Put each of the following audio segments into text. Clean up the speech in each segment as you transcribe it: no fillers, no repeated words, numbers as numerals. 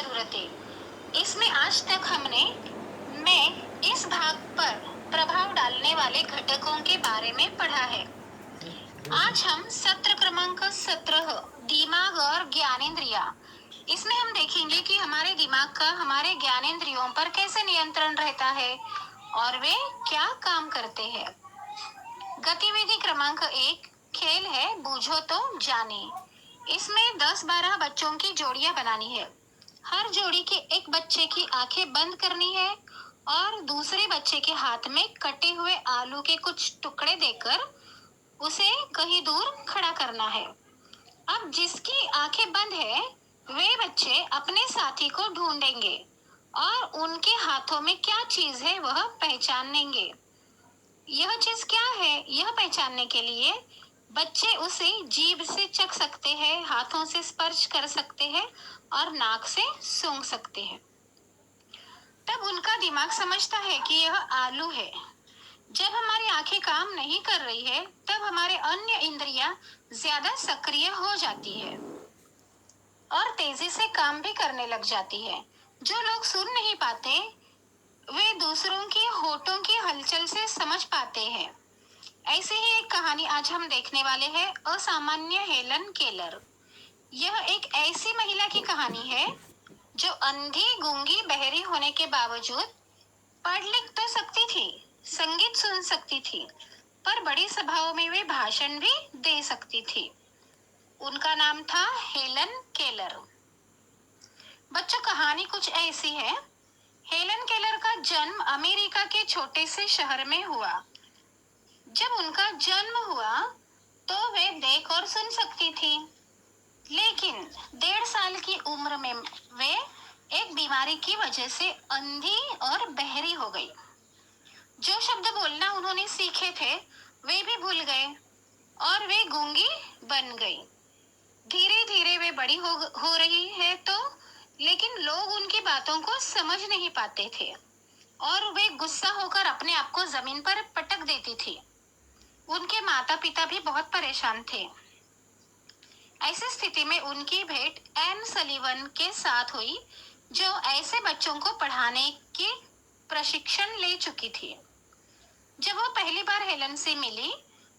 जरूरतें। इसमें आज तक हमने मैं इस भाग पर प्रभाव डालने वाले घटकों के बारे में पढ़ा है। आज हम सत्र क्रमांक 17 दिमाग और ज्ञानेंद्रिया, इसमें हम देखेंगे कि हमारे दिमाग का हमारे ज्ञानेंद्रियों पर कैसे नियंत्रण रहता है और वे क्या काम करते हैं। गतिविधि क्रमांक 1 खेल है बूझो तो जाने। इसमें 10-12 बच्चों की जोड़ियां बनानी है। हर जोड़ी के एक बच्चे की आंखें बंद करनी है और दूसरे बच्चे के हाथ में कटे हुए आलू के कुछ टुकड़े देकर उसे कहीं दूर खड़ा करना है। अब जिसकी आंखें बंद है वे बच्चे अपने साथी को ढूंढेंगे और उनके हाथों में क्या चीज है वह पहचानेंगे। यह चीज क्या है यह पहचानने के लिए बच्चे उसे जीभ से चख सकते हैं, हाथों से स्पर्श कर सकते हैं और नाक से सूंघ सकते हैं। तब उनका दिमाग समझता है कि यह आलू है। जब हमारी आंखें काम नहीं कर रही है तब हमारे अन्य इंद्रियां ज्यादा सक्रिय हो जाती है और तेजी से काम भी करने लग जाती है। जो लोग सुन नहीं पाते वे दूसरों की होठों की हलचल से समझ पाते हैं। ऐसे ही एक कहानी आज हम देखने वाले हैं, असामान्य हेलन केलर। यह एक ऐसी महिला की कहानी है जो अंधी, गूंगी, बहरी होने के बावजूद पढ़ लिख तो सकती थी, संगीत सुन सकती थी, पर बड़ी सभाओं में वे भाषण भी दे सकती थी। उनका नाम था हेलन केलर। बच्चों, कहानी कुछ ऐसी है। हेलन केलर का जन्म अमेरिका के छोटे से शहर में हुआ। जब उनका जन्म हुआ तो वे देख और सुन सकती थी, लेकिन 1.5 साल की उम्र में वे एक बीमारी की वजह से अंधी और बहरी हो गई। जो शब्द बोलना उन्होंने सीखे थे वे भी भूल गए और वे गूंगी बन गई। धीरे धीरे वे बड़ी हो रही है तो, लेकिन लोग उनकी बातों को समझ नहीं पाते थे और वे गुस्सा होकर अपने आप को जमीन पर पटक देती थी। उनके माता पिता भी बहुत परेशान थे। ऐसी स्थिति में उनकी भेंट एन सलीवन के साथ हुई, जो ऐसे बच्चों को पढ़ाने की प्रशिक्षण ले चुकी थी। जब वो पहली बार हेलन से मिली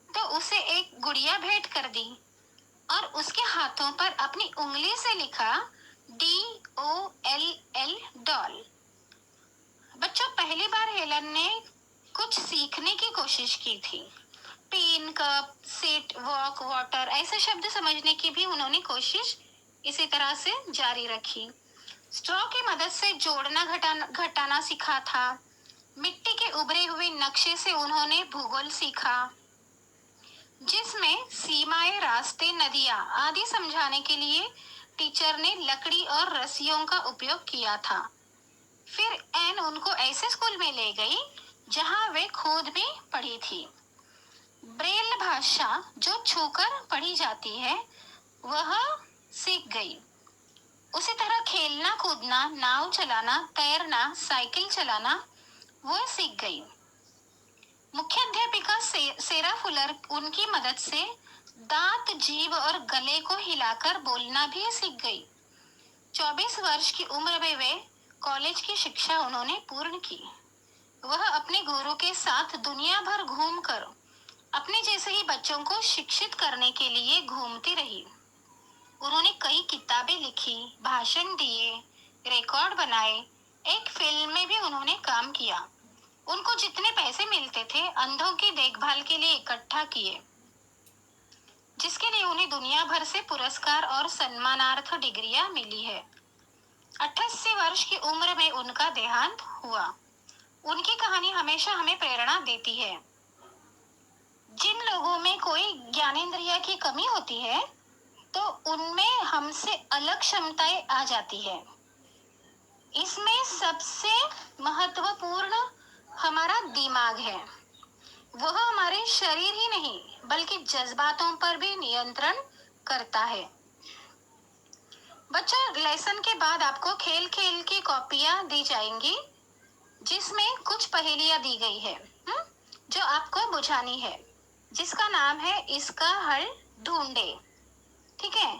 तो उसे एक गुड़िया भेंट कर दी और उसके हाथों पर अपनी उंगली से लिखा DOLL डॉल। बच्चों, पहली बार हेलन ने कुछ सीखने की कोशिश की थी। Pen, cup, sit, walk, water ऐसे शब्द समझने की भी उन्होंने कोशिश इसी तरह से जारी रखी। स्ट्रॉ की मदद से जोड़ना घटाना सीखा था। मिट्टी के उभरे हुए नक्शे से उन्होंने भूगोल सीखा, जिसमें सीमाएं, रास्ते, नदियां आदि समझाने के लिए टीचर ने लकड़ी और रस्सियों का उपयोग किया था। फिर एन उनको ऐसे स्कूल में ले गई जहां वे खुद भी पढ़ी थी। ब्रेल भाषा जो छूकर पढ़ी जाती है वह सीख गई। उसी तरह खेलना, कूदना, नाव चलाना, तैरना, साइकिल चलाना वो सीख गई। मुख्याध्यापिका सेरा फुलर उनकी मदद से दांत, जीभ और गले को हिलाकर बोलना भी सीख गई। 24 वर्ष की उम्र में वे कॉलेज की शिक्षा उन्होंने पूर्ण की। वह अपने गुरु के साथ दुनिया भर घूमकर अपने जैसे ही बच्चों को शिक्षित करने के लिए घूमती रही। उन्होंने कई किताबें लिखी, भाषण दिए, रिकॉर्ड बनाए, एक फिल्म में भी उन्होंने काम किया। उनको जितने पैसे मिलते थे अंधों की देखभाल के लिए इकट्ठा किए, जिसके लिए उन्हें दुनिया भर से पुरस्कार और सम्मानार्थ डिग्रियां मिली है। 88 वर्ष की उम्र में उनका देहांत हुआ। उनकी कहानी हमेशा हमें प्रेरणा देती है। जिन लोगों में कोई ज्ञानेंद्रिय की कमी होती है तो उनमें हमसे अलग क्षमताएं आ जाती है। इसमें सबसे महत्वपूर्ण हमारा दिमाग है। वह हमारे शरीर ही नहीं बल्कि जज्बातों पर भी नियंत्रण करता है। बच्चों, लेसन के बाद आपको खेल खेल की कॉपियां दी जाएंगी जिसमें कुछ पहेलियां दी गई है, जो आपको बुझानी है, जिसका नाम है इसका हल ढूंढे। ठीक है,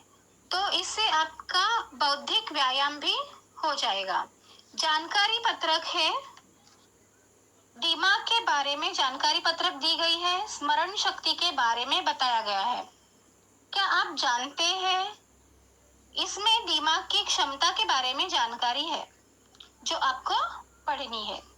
तो इससे आपका बौद्धिक व्यायाम भी हो जाएगा। जानकारी पत्रक है, दिमाग के बारे में जानकारी पत्रक दी गई है, स्मरण शक्ति के बारे में बताया गया है। क्या आप जानते हैं इसमें दिमाग की क्षमता के बारे में जानकारी है जो आपको पढ़नी है।